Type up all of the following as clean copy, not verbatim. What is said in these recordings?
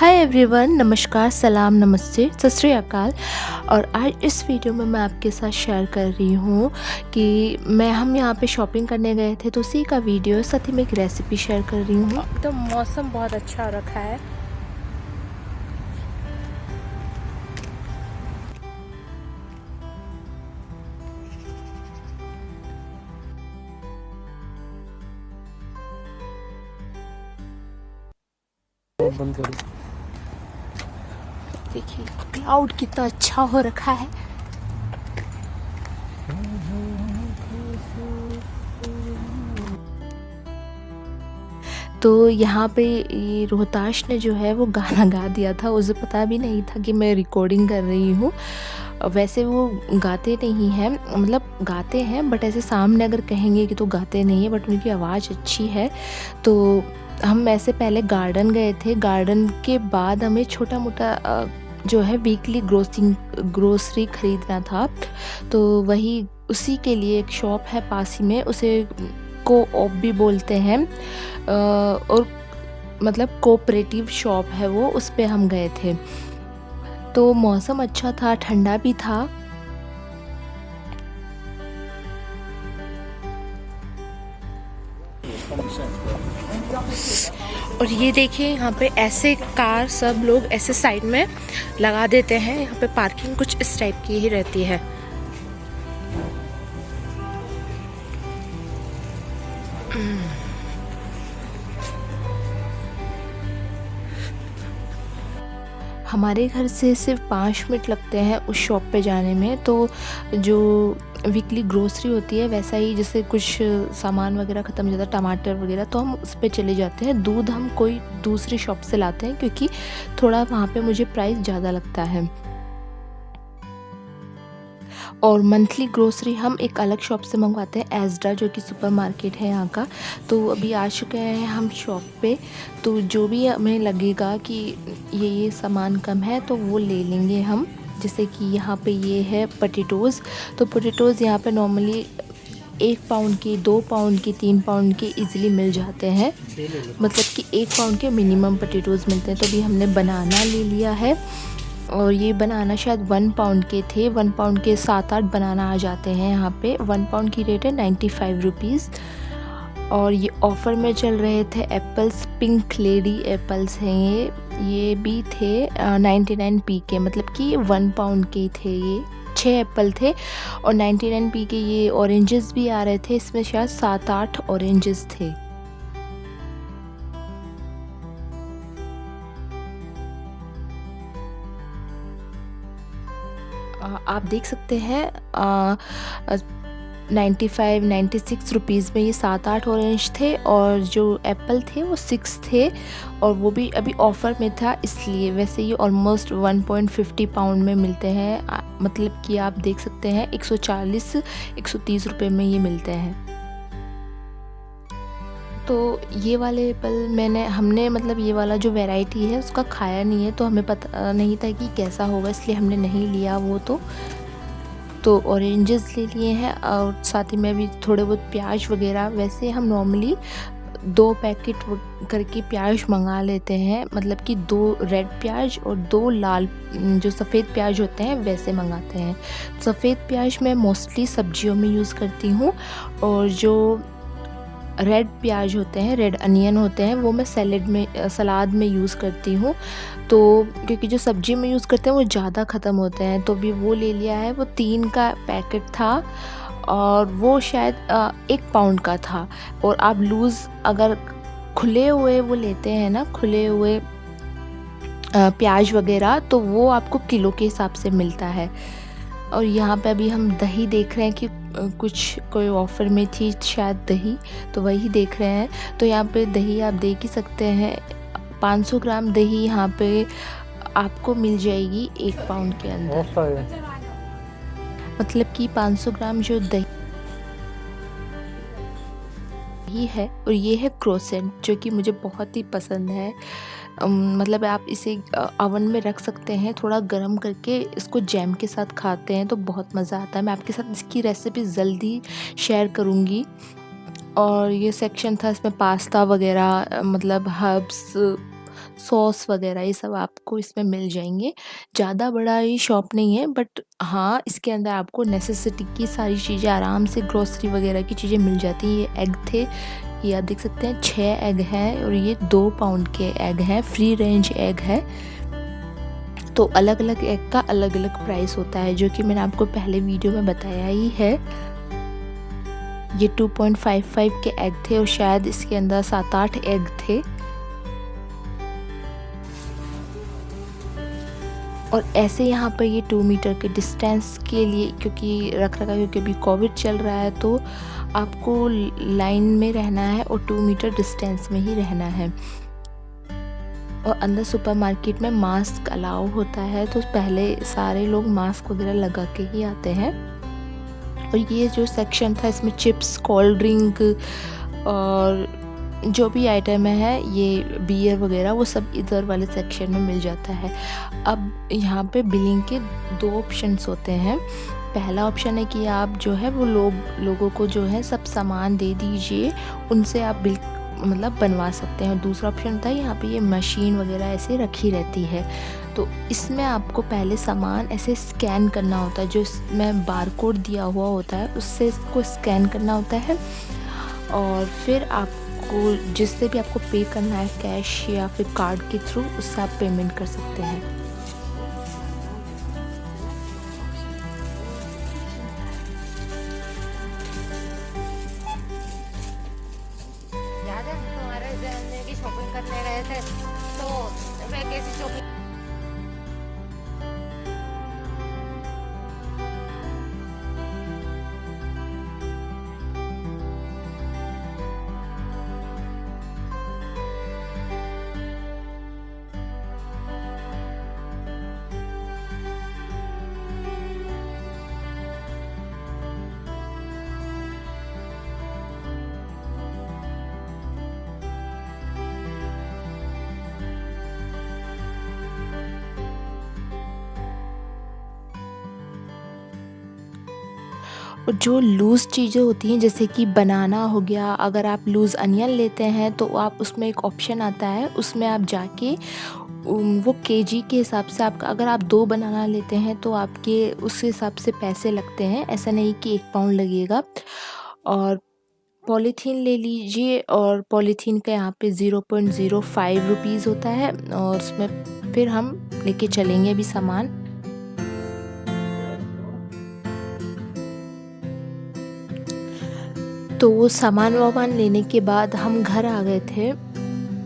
Hi everyone, नमस्कार, सलाम, नमस्ते, सत श्री अकाल। और आज इस वीडियो में मैं आपके साथ शेयर कर रही हूँ कि हम यहाँ पे शॉपिंग करने गए थे, तो उसी का वीडियो साथ ही में एक रेसिपी शेयर कर रही हूँ। तो मौसम बहुत अच्छा रखा है। बंद करो। देखिए क्लाउड कितना अच्छा हो रखा है। तो यहाँ पे ये रोहताश ने जो है वो गाना गा दिया था, उसे पता भी नहीं था कि मैं रिकॉर्डिंग कर रही हूँ। वैसे वो गाते नहीं हैं, मतलब गाते हैं बट ऐसे सामने अगर कहेंगे कि तो गाते नहीं है, बट उनकी आवाज़ अच्छी है। तो हम ऐसे पहले गार्डन गए थे, गार्डन के बाद हमें छोटा मोटा जो है वीकली ग्रोसरी ख़रीदना था। तो वही उसी के लिए एक शॉप है पास ही में, उसे को-ऑप भी बोलते हैं, और मतलब कोऑपरेटिव शॉप है वो, उस पे हम गए थे। तो मौसम अच्छा था, ठंडा भी था। और ये देखिए यहाँ पे ऐसे कार सब लोग ऐसे साइड में लगा देते हैं। यहाँ पे पार्किंग कुछ इस टाइप की ही रहती है। हमारे घर से सिर्फ 5 मिनट लगते हैं उस शॉप पे जाने में। तो जो वीकली ग्रोसरी होती है, वैसा ही जैसे कुछ सामान वगैरह ख़त्म हो जाता है, टमाटर वगैरह, तो हम उस पे चले जाते हैं। दूध हम कोई दूसरी शॉप से लाते हैं क्योंकि थोड़ा वहाँ पे मुझे प्राइस ज़्यादा लगता है। और मंथली ग्रोसरी हम एक अलग शॉप से मंगवाते हैं, एज़डा, जो कि सुपरमार्केट है यहाँ का। तो अभी आ चुके हैं हम शॉप पे। तो जो भी हमें लगेगा कि ये सामान कम है तो वो ले लेंगे हम। जैसे कि यहाँ पे ये है पोटैटोज़। तो पोटैटोज़ यहाँ पे नॉर्मली 1 पाउंड के, 2 पाउंड के, 3 पाउंड के ईज़िली मिल जाते हैं। मतलब कि 1 पाउंड के मिनिमम पोटैटोज़ मिलते हैं। तो अभी हमने बनाना ले लिया है, और ये बनाना शायद 1 पाउंड के थे। 1 पाउंड के 7-8 बनाना आ जाते हैं यहाँ पे। 1 पाउंड की रेट है 95 रुपीज़। और ये ऑफ़र में चल रहे थे एप्पल्स, पिंक लेडी एप्पल्स हैं ये भी थे 99p के, मतलब कि 1 पाउंड के थे ये। 6 एप्पल थे और 99p के। ये ऑरेंजेस भी आ रहे थे, इसमें शायद 7-8 ऑरेंजेस थे। आप देख सकते हैं 95-96 रुपीज़ में ये 7-8 ऑरेंज थे, और जो एप्पल थे वो 6 थे, और वो भी अभी ऑफ़र में था इसलिए। वैसे ये ऑलमोस्ट 1.50 पाउंड में मिलते हैं, मतलब कि आप देख सकते हैं 140-130 रुपये में ये मिलते हैं। तो ये वाले एप्पल हमने मतलब ये वाला जो वैरायटी है उसका खाया नहीं है, तो हमें पता नहीं था कि कैसा होगा, इसलिए हमने नहीं लिया वो। तो ऑरेंजेस ले लिए हैं, और साथ ही में भी थोड़े बहुत प्याज वगैरह। वैसे हम नॉर्मली 2 पैकेट करके प्याज मंगा लेते हैं, मतलब कि 2 रेड प्याज और 2 लाल जो सफ़ेद प्याज होते हैं वैसे मंगाते हैं। सफ़ेद प्याज मैं मोस्टली सब्जियों में यूज़ करती हूँ, और जो रेड प्याज होते हैं, रेड अनियन होते हैं, वो मैं सलाद में यूज़ करती हूँ। तो क्योंकि जो सब्ज़ी में यूज़ करते हैं वो ज़्यादा ख़त्म होते हैं, तो अभी वो ले लिया है। वो 3 का पैकेट था, और वो शायद 1 पाउंड का था। और आप लूज़ अगर खुले हुए वो लेते हैं ना, खुले हुए प्याज वगैरह, तो वो आपको किलो के हिसाब से मिलता है। और यहाँ पे अभी हम दही देख रहे हैं कि कोई ऑफ़र में थी शायद दही, तो वही देख रहे हैं। तो यहाँ पे दही आप देख ही सकते हैं, 500 ग्राम दही यहाँ पे आपको मिल जाएगी 1 पाउंड के अंदर। मतलब कि 500 ग्राम जो दही है, और ये है क्रोसेंट, जो कि मुझे बहुत ही पसंद है। मतलब आप इसे ओवन में रख सकते हैं, थोड़ा गर्म करके इसको जैम के साथ खाते हैं तो बहुत मज़ा आता है। मैं आपके साथ इसकी रेसिपी जल्दी शेयर करूँगी। और ये सेक्शन था, इसमें पास्ता वगैरह, मतलब हर्ब्स सॉस वगैरह ये सब आपको इसमें मिल जाएंगे। ज़्यादा बड़ा ये शॉप नहीं है, बट हाँ इसके अंदर आपको नेसेसिटी की सारी चीज़ें आराम से, ग्रोसरी वगैरह की चीज़ें मिल जाती हैं। ये एग थे, ये आप देख सकते हैं 6 एग हैं और ये 2 पाउंड के एग हैं, फ्री रेंज एग है। तो अलग अलग एग का अलग अलग प्राइस होता है, जो कि मैंने आपको पहले वीडियो में बताया ही है। ये 2.55 के एग थे और शायद इसके अंदर 7-8 एग थे। और ऐसे यहाँ पर ये 2 मीटर के डिस्टेंस के लिए, क्योंकि रखा क्योंकि अभी कोविड चल रहा है, तो आपको लाइन में रहना है और 2 मीटर डिस्टेंस में ही रहना है। और अंदर सुपरमार्केट में मास्क अलाउ होता है, तो पहले सारे लोग मास्क वगैरह लगा के ही आते हैं। और ये जो सेक्शन था इसमें चिप्स, कोल्ड ड्रिंक और जो भी आइटम है, ये बियर वगैरह, वो सब इधर वाले सेक्शन में मिल जाता है। अब यहाँ पे बिलिंग के 2 ऑप्शंस होते हैं। पहला ऑप्शन है कि आप जो है वो लोगों को जो है सब सामान दे दीजिए, उनसे आप बिल मतलब बनवा सकते हैं। और दूसरा ऑप्शन था यहाँ पे ये मशीन वगैरह ऐसे रखी रहती है, तो इसमें आपको पहले सामान ऐसे स्कैन करना होता है, जो इसमें बारकोड दिया हुआ होता है उससे इसको स्कैन करना होता है। और फिर आपको जिससे भी आपको पे करना है, कैश या फिर कार्ड के थ्रू, उससे आप पेमेंट कर सकते हैं। याद है हमारे जाने की शॉपिंग करने गए थे, तो वे कैसी शॉपिंग। और जो लूज़ चीज़ें होती हैं, जैसे कि बनाना हो गया, अगर आप लूज़ अनियन लेते हैं तो आप उसमें एक ऑप्शन आता है, उसमें आप जाके वो केजी के हिसाब से, आपका अगर आप 2 बनाना लेते हैं तो आपके उस हिसाब से पैसे लगते हैं, ऐसा नहीं कि 1 पाउंड लगेगा। और पॉलीथीन ले लीजिए, और पॉलीथीन का यहाँ पे 0.05 रुपीज़ होता है, और उसमें फिर हम लेके चलेंगे अभी सामान। तो वो सामान वामान लेने के बाद हम घर आ गए थे,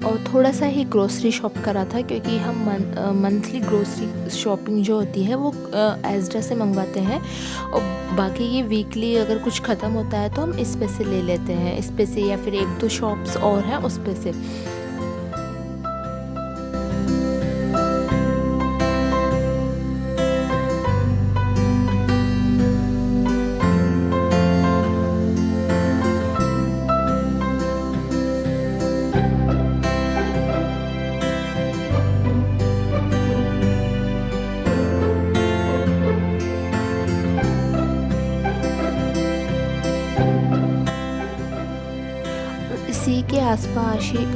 और थोड़ा सा ही ग्रोसरी शॉप करा था, क्योंकि हम मंथली ग्रोसरी शॉपिंग जो होती है वो एज़डा से मंगवाते हैं, और बाकी ये वीकली अगर कुछ ख़त्म होता है तो हम इस पे से ले लेते हैं, इस पे से, या फिर 1-2 शॉप्स और हैं उस पे से। इसी के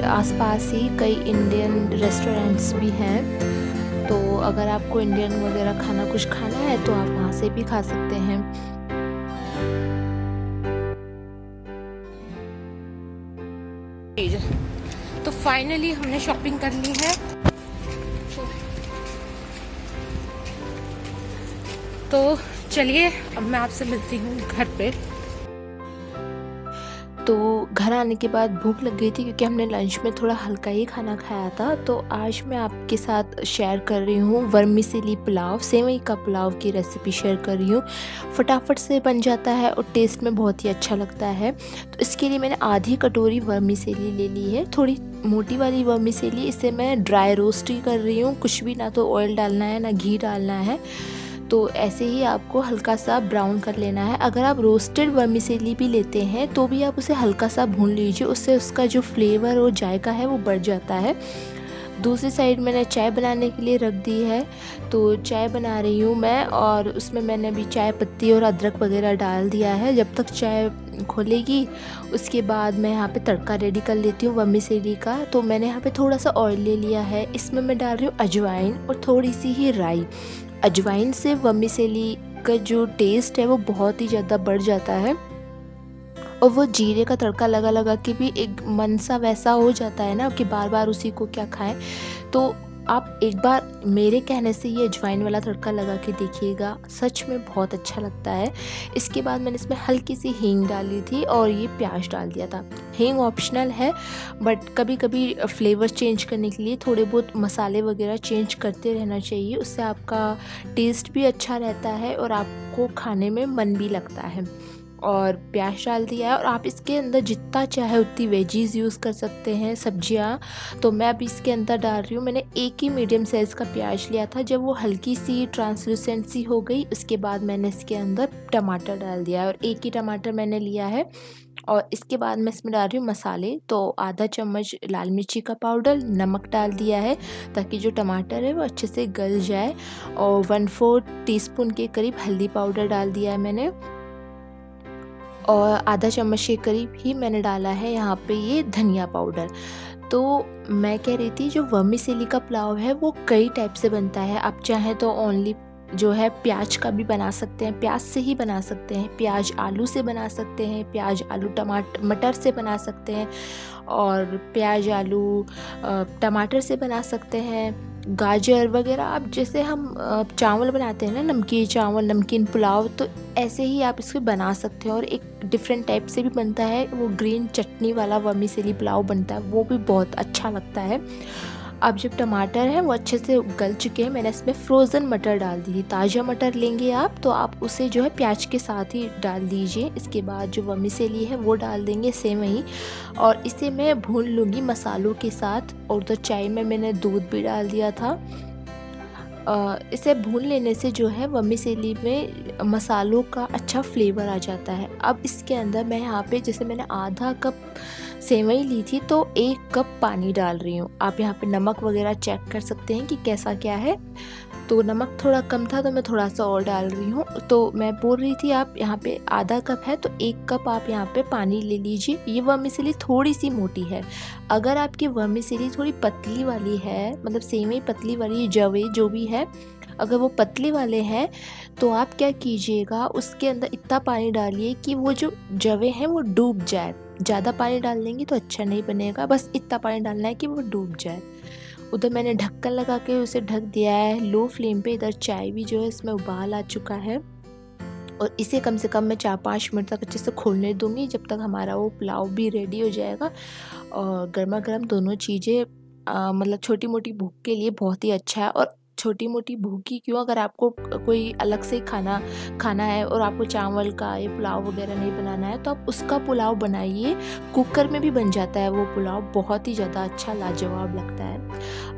आसपास ही कई इंडियन रेस्टोरेंट्स भी हैं, तो अगर आपको इंडियन वगैरह कुछ खाना है तो आप वहाँ से भी खा सकते हैं। तो फाइनली हमने शॉपिंग कर ली है, तो चलिए अब मैं आपसे मिलती हूँ घर पे। तो घर आने के बाद भूख लग गई थी, क्योंकि हमने लंच में थोड़ा हल्का ही खाना खाया था। तो आज मैं आपके साथ शेयर कर रही हूँ वर्मिसेली पुलाव, सेवई का पुलाव की रेसिपी शेयर कर रही हूँ। फटाफट से बन जाता है और टेस्ट में बहुत ही अच्छा लगता है। तो इसके लिए मैंने आधी कटोरी वर्मिसेली ले ली है, थोड़ी मोटी वाली वर्मिसेली। इसे मैं ड्राई रोस्ट ही कर रही हूँ, कुछ भी ना तो ऑयल डालना है ना घी डालना है। तो ऐसे ही आपको हल्का सा ब्राउन कर लेना है। अगर आप रोस्टेड वर्मिसेली भी लेते हैं तो भी आप उसे हल्का सा भून लीजिए, उससे उसका जो फ्लेवर और जायका है वो बढ़ जाता है। दूसरी साइड मैंने चाय बनाने के लिए रख दी है, तो चाय बना रही हूँ मैं, और उसमें मैंने अभी चाय पत्ती और अदरक वगैरह डाल दिया है। जब तक चाय खोलेगी। उसके बाद मैं यहाँ पे तड़का रेडी कर लेती हूँ वर्मिसेली का। तो मैंने यहाँ पे थोड़ा सा ऑयल ले लिया है, इसमें मैं डाल रही हूँ अजवाइन और थोड़ी सी ही राई। अजवाइन से वर्मिसेली का जो टेस्ट है वो बहुत ही ज़्यादा बढ़ जाता है, और वो जीरे का तड़का लगा लगा के भी एक मन सा वैसा हो जाता है ना कि बार बार उसी को क्या खाएं। तो आप एक बार मेरे कहने से ये अजवाइन वाला तड़का लगा के देखिएगा, सच में बहुत अच्छा लगता है। इसके बाद मैंने इसमें हल्की सी हींग डाली थी और ये प्याज डाल दिया था। हींग ऑप्शनल है, बट कभी कभी फ्लेवर चेंज करने के लिए थोड़े बहुत मसाले वगैरह चेंज करते रहना चाहिए, उससे आपका टेस्ट भी अच्छा रहता है और आपको खाने में मन भी लगता है। और प्याज डाल दिया है, और आप इसके अंदर जितना चाहे उतनी वेजीज़ यूज़ कर सकते हैं, सब्जियां। तो मैं अभी इसके अंदर डाल रही हूँ, मैंने एक ही मीडियम साइज़ का प्याज लिया था। जब वो हल्की सी ट्रांसलूसेंसी हो गई उसके बाद मैंने इसके अंदर टमाटर डाल दिया है, और एक ही टमाटर मैंने लिया है। और इसके बाद मैं इसमें डाल रही हूँ मसाले। तो आधा चम्मच लाल मिर्ची का पाउडर, नमक डाल दिया है ताकि जो टमाटर है वो अच्छे से गल जाए, और 1/4 टीस्पून के करीब हल्दी पाउडर डाल दिया है मैंने, और आधा चम्मच के करीब ही मैंने डाला है यहाँ पे ये धनिया पाउडर। तो मैं कह रही थी जो वर्मिसेली का पुलाव है वो कई टाइप से बनता है। आप चाहें तो ओनली जो है प्याज का भी बना सकते हैं, प्याज से ही बना सकते हैं, प्याज आलू से बना सकते हैं, प्याज आलू टमाटर मटर से बना सकते हैं, और प्याज आलू टमाटर से बना सकते हैं, गाजर वगैरह। आप जैसे हम चावल बनाते हैं ना, नमकीन चावल, नमकीन पुलाव, तो ऐसे ही आप इसको बना सकते हैं। और एक डिफरेंट टाइप से भी बनता है, वो ग्रीन चटनी वाला वर्मिसेली पुलाव बनता है, वो भी बहुत अच्छा लगता है। अब जब टमाटर है वो अच्छे से गल चुके हैं, मैंने इसमें फ्रोज़न मटर डाल दी थी। ताज़ा मटर लेंगे आप तो आप उसे जो है प्याज के साथ ही डाल दीजिए। इसके बाद जो वर्मिसेली है वो डाल देंगे सेम वही, और इसे मैं भून लूँगी मसालों के साथ। और तो चाय में मैंने दूध भी डाल दिया था। इसे भून लेने से जो है वर्मिसेली में मसालों का अच्छा फ्लेवर आ जाता है। अब इसके अंदर मैं यहाँ पे जैसे मैंने आधा कप सेवई ली थी तो 1 कप पानी डाल रही हूँ। आप यहाँ पे नमक वगैरह चेक कर सकते हैं कि कैसा क्या है। तो नमक थोड़ा कम था तो मैं थोड़ा सा और डाल रही हूँ। तो मैं बोल रही थी आप यहाँ पे आधा कप है तो 1 कप आप यहाँ पे पानी ले लीजिए। ये वर्मिसेली थोड़ी सी मोटी है। अगर आपकी वर्मिसेली थोड़ी पतली वाली है, मतलब सेवई पतली वाली जवे जो भी है, अगर वो पतली वाले हैं तो आप क्या कीजिएगा, उसके अंदर इतना पानी डालिए कि वो जो जवे हैं वो डूब जाए। ज़्यादा पानी डाल देंगे तो अच्छा नहीं बनेगा, बस इतना पानी डालना है कि वो डूब जाए। उधर मैंने ढक्कन लगा के उसे ढक दिया है लो फ्लेम पे। इधर चाय भी जो है इसमें उबाल आ चुका है, और इसे कम से कम मैं 4-5 मिनट तक अच्छे से खोलने दूंगी, जब तक हमारा वो पुलाव भी रेडी हो जाएगा। और गर्मा गर्म दोनों चीज़ें मतलब छोटी मोटी भूख के लिए बहुत ही अच्छा है। और छोटी मोटी भूख ही क्यों, अगर आपको कोई अलग से खाना है और आपको चावल का ये पुलाव वगैरह नहीं बनाना है तो आप उसका पुलाव बनाइए। कुकर में भी बन जाता है वो पुलाव, बहुत ही ज़्यादा अच्छा लाजवाब लगता है।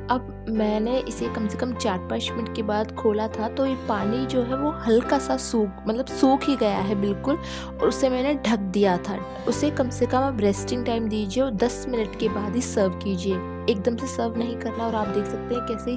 अब मैंने इसे कम से कम 4-5 मिनट के बाद खोला था तो ये पानी जो है वो हल्का सा सूख ही गया है बिल्कुल, और उसे मैंने ढक दिया था। उसे कम से कम आप रेस्टिंग टाइम दीजिए और 10 मिनट के बाद ही सर्व कीजिए। एकदम से सर्व नहीं करना। और आप देख सकते हैं कैसे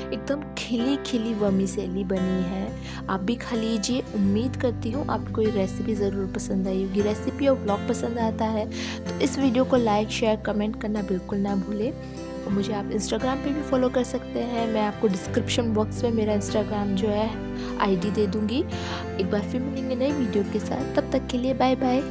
एकदम खिली खिली वर्मिसेली बनी है। आप भी खा लीजिए। उम्मीद करती हूँ आपको ये रेसिपी ज़रूर पसंद आई होगी। रेसिपी और व्लॉग पसंद आता है तो इस वीडियो को लाइक शेयर कमेंट करना बिल्कुल ना भूलें। और मुझे आप इंस्टाग्राम पे भी फॉलो कर सकते हैं। मैं आपको डिस्क्रिप्शन बॉक्स में मेरा इंस्टाग्राम जो है आईडी दे दूँगी। एक बार फिर मिलेंगे नई वीडियो के साथ, तब तक के लिए बाय बाय।